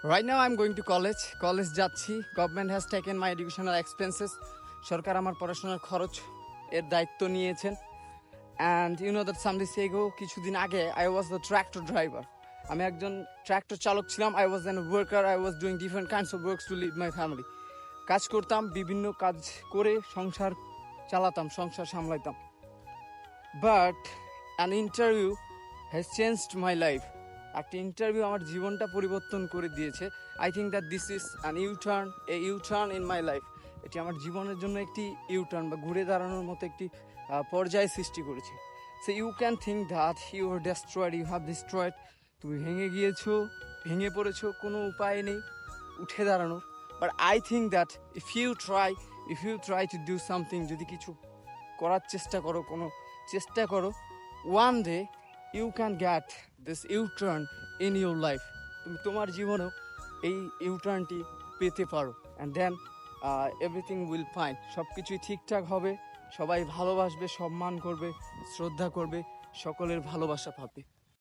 Right now I'm going to college. College যাচ্ছি. Government has taken my educational expenses. সরকার আমার পড়াশোনার খরচ এর দায়িত্ব নিয়েছেন. And you know that some days ago, কিছুদিন আগে, I was the tractor driver. আমি একজন ট্রাক্টর চালক ছিলাম. I was a worker. I was doing different kinds of works to lead my family. কাজ করতাম, বিভিন্ন কাজ করে সংসার চালাতাম, সংসার সামলাইতাম. But an interview has changed my life. একটা ইন্টারভিউ আমার জীবনটা পরিবর্তন করে দিয়েছে. I think that this is an U turn in my life. এটি আমার জীবনের জন্য একটি ইউটার্ন বা ঘুরে দাঁড়ানোর মতো একটি পর্যায় সৃষ্টি করেছে. So you can think that you are destroyed, you have destroyed. তুমি ভেঙে গিয়েছো, ভেঙে পড়েছো, কোনো উপায় নেই উঠে দাঁড়ানোর. But I think that if you try to do something, যদি কিছু করার চেষ্টা করো, কোনো চেষ্টা করো, one day you can get this U turn in your life. তুমি তোমার জীবনেও এই ইউটার্নটি পেতে পারো. And then everything will fine. সব কিছুই ঠিকঠাক হবে, সবাই ভালোবাসবে, সম্মান করবে, শ্রদ্ধা করবে, সকলের ভালোবাসা পাবে.